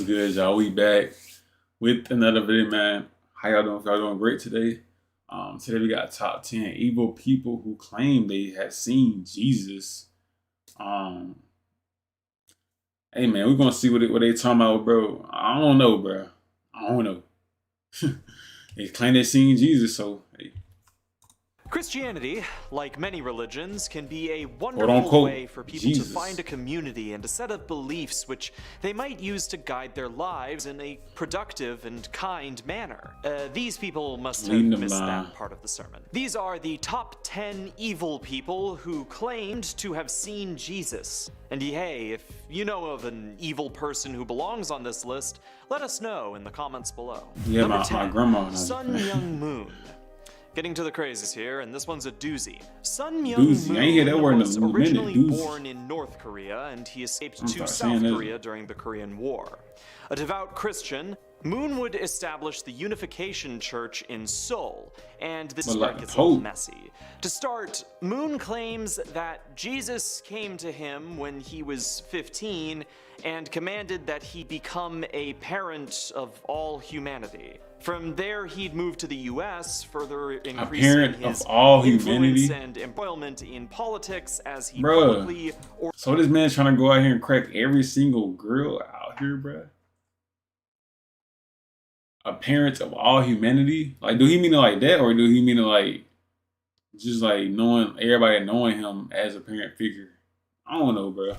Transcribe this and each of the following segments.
good, y'all? We back with another video, man. How y'all doing? Y'all doing great today? Today we got top 10 evil people who claim they had seen Jesus. Hey man, we're gonna see what they talking about, bro. I don't know, bro. I don't know. They claim they seen Jesus, so hey. Christianity, like many religions, can be a Quote, wonderful unquote, way for people Jesus. to find a community and a set of beliefs which they might use to guide their lives in a productive and kind manner. These people must have Leading them missed line. that part of the sermon. These are the top 10 evil people who claimed to have seen Jesus. And hey, if you know of an evil person who belongs on this list, let us know in the comments below. Yeah, Number my 10, grandma knows. Sun Myung Moon. Getting to the crazes here, and this one's a doozy. Sun Myung Doozy. I ain't hear that word Moon in was a minute. originally Doozy. born in North Korea, and he escaped I'm to sorry, South saying that. Korea during the Korean War. A devout Christian, Moon would establish the Unification Church in Seoul, and this is where it gets a little messy. To start, Moon claims that Jesus came to him when he was 15 and commanded that he become a parent of all humanity. From there, he'd move to the U.S., further increasing his influence and embroilment in politics as he publicly... So this man trying to go out here and crack every single girl out here, bruh? A parent of all humanity? Like, do he mean it like that, or do he mean it like just like knowing everybody knowing him as a parent figure? I don't know, bro.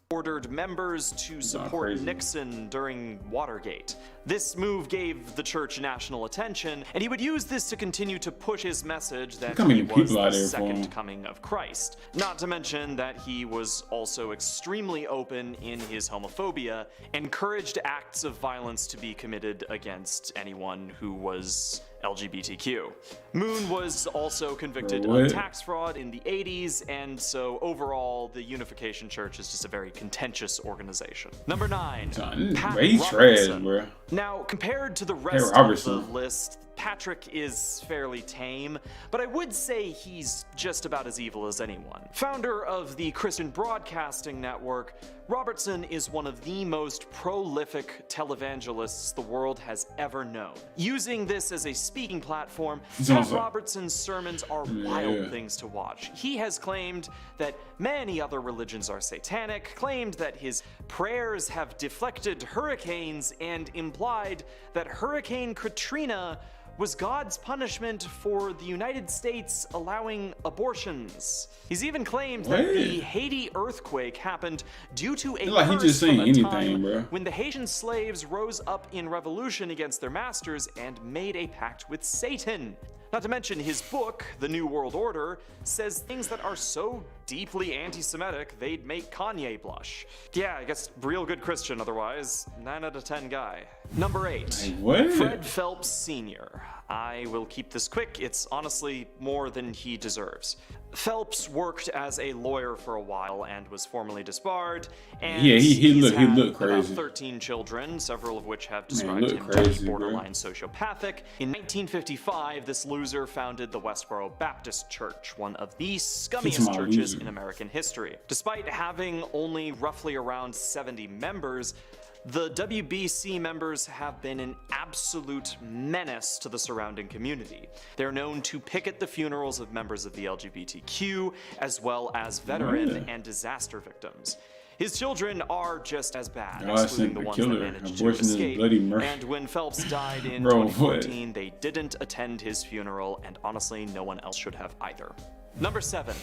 Ordered members to support Nixon during Watergate. This move gave the church national attention, and he would use this to continue to push his message that he was the second coming of Christ. Not to mention that he was also extremely open in his homophobia, encouraged acts of violence to be committed against anyone who was LGBTQ. Moon was also convicted of tax fraud in the 80s, and so overall, the Unification Church is just a very contentious organization. Number 9, Pat Robertson. Bro. Now, compared to the rest of the list, Patrick is fairly tame, but I would say he's just about as evil as anyone. Founder of the Christian Broadcasting Network, Robertson is one of the most prolific televangelists the world has ever known. Using this as a speaking platform, Pat Robertson's sermons are wild things to watch. He has claimed that many other religions are satanic, claimed that his prayers have deflected hurricanes, and implied that Hurricane Katrina was God's punishment for the United States allowing abortions. He's even claimed that the Haiti earthquake happened due to a curse from a time when the Haitian slaves rose up in revolution against their masters and made a pact with Satan. Not to mention his book, The New World Order, says things that are so deeply anti-Semitic they'd make Kanye blush. Yeah, I guess real good Christian otherwise. 9 out of 10 guy. Number 8, Fred Phelps Sr. I will keep this quick, it's honestly more than he deserves. Phelps worked as a lawyer for a while and was formally disbarred, and he looked crazy. About 13 children, several of which have described him to be borderline sociopathic. In 1955, this loser founded the Westboro Baptist Church, one of the scummiest churches in American history. Despite having only roughly around 70 members, the WBC members have been an absolute menace to the surrounding community. They're known to picket the funerals of members of the LGBTQ, as well as veteran and disaster victims. His children are just as bad, excluding the ones that managed to escape, and when Phelps died in 2014, they didn't attend his funeral, and honestly, no one else should have either. Number 7.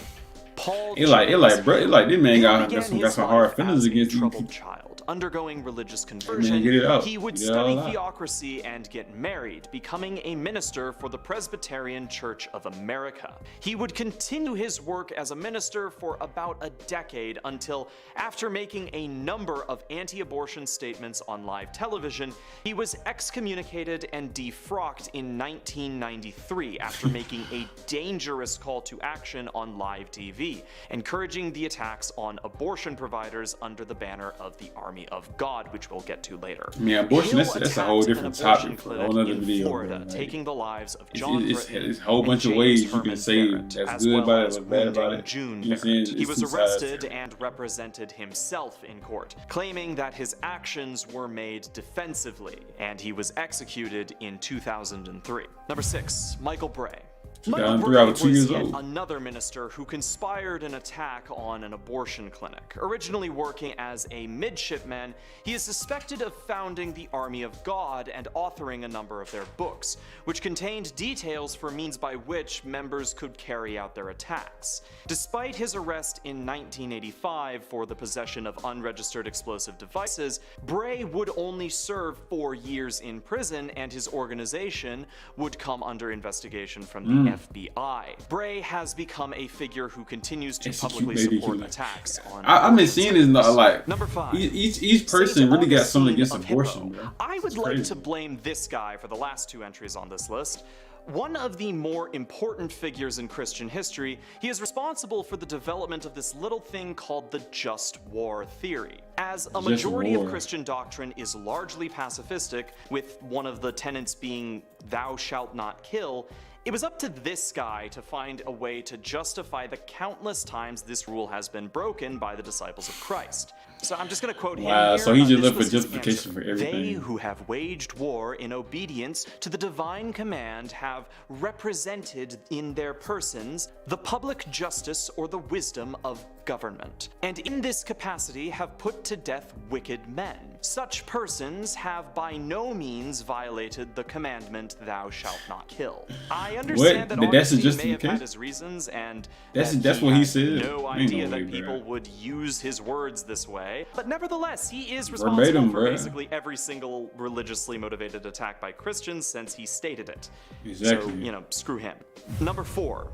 Paul this man got some hard feelings against you. Troubled child, undergoing religious conversion, he would study theocracy and get married, becoming a minister for the Presbyterian Church of America. He would continue his work as a minister for about a decade until, after making a number of anti-abortion statements on live television, he was excommunicated and defrocked in 1993 after making a dangerous call to action on live TV, encouraging the attacks on abortion providers under the banner of the Army army of God, which we'll get to later. Yeah, abortion, that's a whole different topic for a whole other video. Florida, Right? taking the lives of John Britton it's a whole bunch of ways you can say that's good about it or bad about it. June You know what I'm saying? He was arrested and represented himself in court, claiming that his actions were made defensively, and he was executed in 2003. Number 6, Michael Bray. Michael Bray was yet another minister who conspired an attack on an abortion clinic. Originally working as a midshipman, he is suspected of founding the Army of God and authoring a number of their books, which contained details for means by which members could carry out their attacks. Despite his arrest in 1985 for the possession of unregistered explosive devices, Bray would only serve 4 years in prison, and his organization would come under investigation from the FBI. Bray has become a figure who continues to publicly support attacks on. I've been seeing this like Number 5. Each person really got something against abortion, bro. I would like to blame this guy for the last 2 entries on this list. One of the more important figures in Christian history, he is responsible for the development of this little thing called the just war theory. As a majority of Christian doctrine is largely pacifistic, with one of the tenets being thou shalt not kill, it was up to this guy to find a way to justify the countless times this rule has been broken by the disciples of Christ. So I'm just going to quote him here. So he just looked for justification for everything. They who have waged war in obedience to the divine command have represented in their persons the public justice or the wisdom of government, and in this capacity have put to death wicked men. Such persons have by no means violated the commandment, thou shalt not kill. I understand that Augustine may have had his reasons, and that's what he said. No idea that people would use his words this way, but nevertheless, he is responsible for basically every single religiously motivated attack by Christians since he stated it. Exactly. So, screw him. Number 4,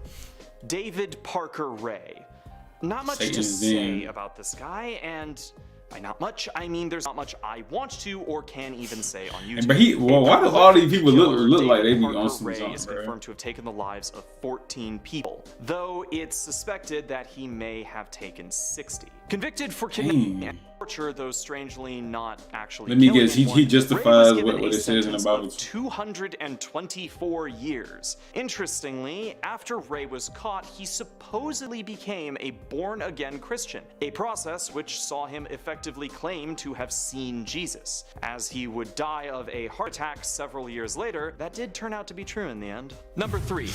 David Parker Ray. Not much to say about this guy, and by not much, I mean there's not much I want to or can even say on YouTube. But why do all these people look like they be on some Ray is confirmed to have taken the lives of 14 people, though it's suspected that he may have taken 60. Convicted for kidnapping and torture, though strangely not actually. Let me guess, he justifies what it says in the Bible. 224 years. Interestingly, after Ray was caught, he supposedly became a born-again Christian, a process which saw him effectively claim to have seen Jesus. As he would die of a heart attack several years later, that did turn out to be true in the end. Number 3.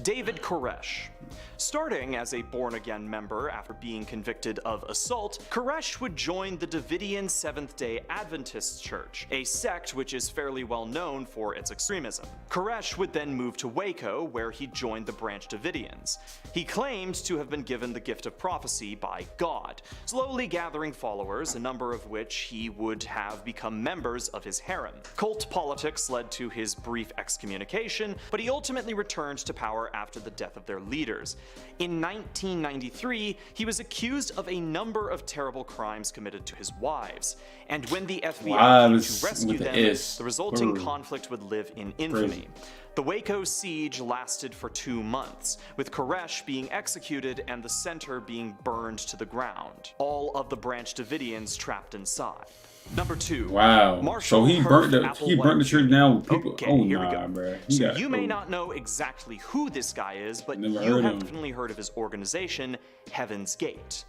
David Koresh. Starting as a born-again member after being convicted of assault, Koresh would join the Davidian Seventh-day Adventist Church, a sect which is fairly well known for its extremism. Koresh would then move to Waco, where he joined the Branch Davidians. He claimed to have been given the gift of prophecy by God, slowly gathering followers, a number of which he would have become members of his harem. Cult politics led to his brief excommunication, but he ultimately returned to power after the death of their leaders. In 1993, he was accused of a number of terrible crimes committed to his wives, and when the FBI came to rescue them, the resulting conflict would live in infamy. The Waco siege lasted for 2 months, with Koresh being executed and the center being burned to the ground, all of the Branch Davidians trapped inside. Number 2. Wow. Marshall so he burnt the church down with people. Okay, oh, here we go. Bro. So you may not know exactly who this guy is, but you have definitely heard of his organization, Heaven's Gate.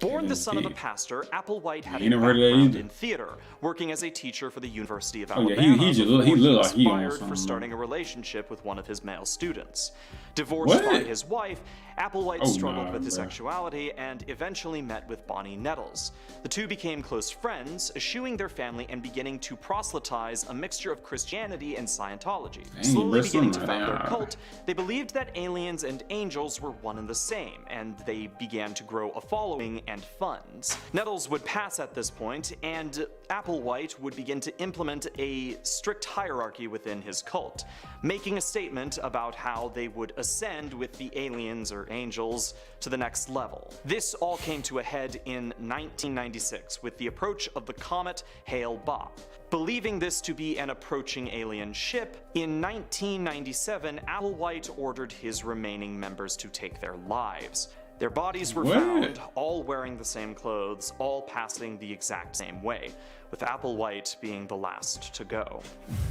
Born the son of a pastor, Applewhite had a background in theater, working as a teacher for the University of Alabama. He was fired for starting a relationship with one of his male students. Divorced by his wife, Applewhite struggled with his sexuality and eventually met with Bonnie Nettles. The two became close friends, eschewing their family and beginning to proselytize a mixture of Christianity and Scientology. Slowly beginning to found their cult, they believed that aliens and angels were one and the same, and they began to grow a following and funds. Nettles would pass at this point, and Applewhite would begin to implement a strict hierarchy within his cult, making a statement about how they would ascend with the aliens or angels to the next level. This all came to a head in 1996 with the approach of the comet Hale-Bopp. Believing this to be an approaching alien ship, in 1997 Applewhite ordered his remaining members to take their lives. Their bodies were found, all wearing the same clothes, all passing the exact same way, with Applewhite being the last to go.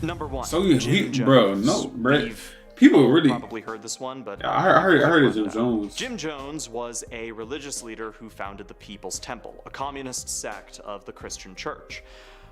Number 1. So Jim Jones. Bro, no, bro. People really probably heard this one, but I heard of Jim Jones. Jim Jones was a religious leader who founded the People's Temple, a communist sect of the Christian Church.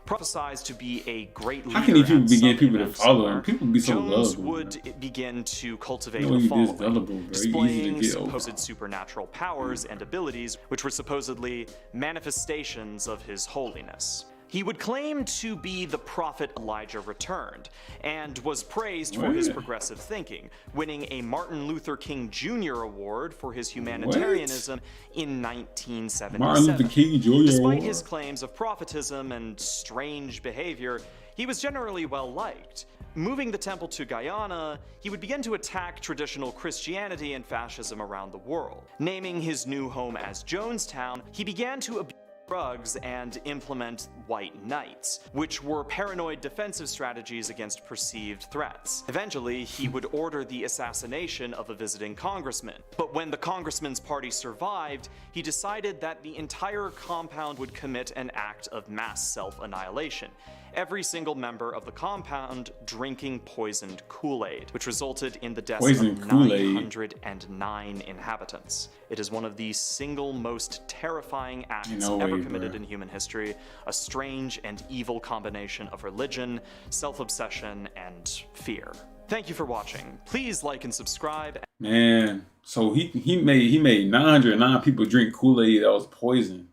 Prophesized to be a great leader. How can people begin people to follow him? People be so Jones gullible, would begin to cultivate a following, gullible, displaying supposed supernatural powers and abilities, which were supposedly manifestations of his holiness. He would claim to be the prophet Elijah returned, and was praised for his progressive thinking, winning a Martin Luther King Jr. Award for his humanitarianism in 1977. Martin Luther King Jr. Despite his claims of prophetism and strange behavior, he was generally well liked. Moving the temple to Guyana, he would begin to attack traditional Christianity and fascism around the world. Naming his new home as Jonestown, he began to abuse drugs and implement white knights, which were paranoid defensive strategies against perceived threats. Eventually, he would order the assassination of a visiting congressman. But when the congressman's party survived, he decided that the entire compound would commit an act of mass self-annihilation. Every single member of the compound drinking poisoned Kool-Aid, which resulted in the deaths of 909 inhabitants. It is one of the single most terrifying acts ever committed in human history, a strange and evil combination of religion, self-obsession, and fear. Thank you for watching. Please like and subscribe. Man, so he made 909 people drink Kool-Aid that was poison.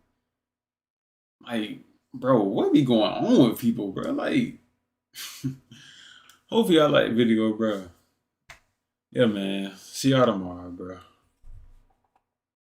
Like, bro, what be going on with people, bro? Like, hopefully y'all like the video, bro. Yeah, man. See y'all tomorrow, bro.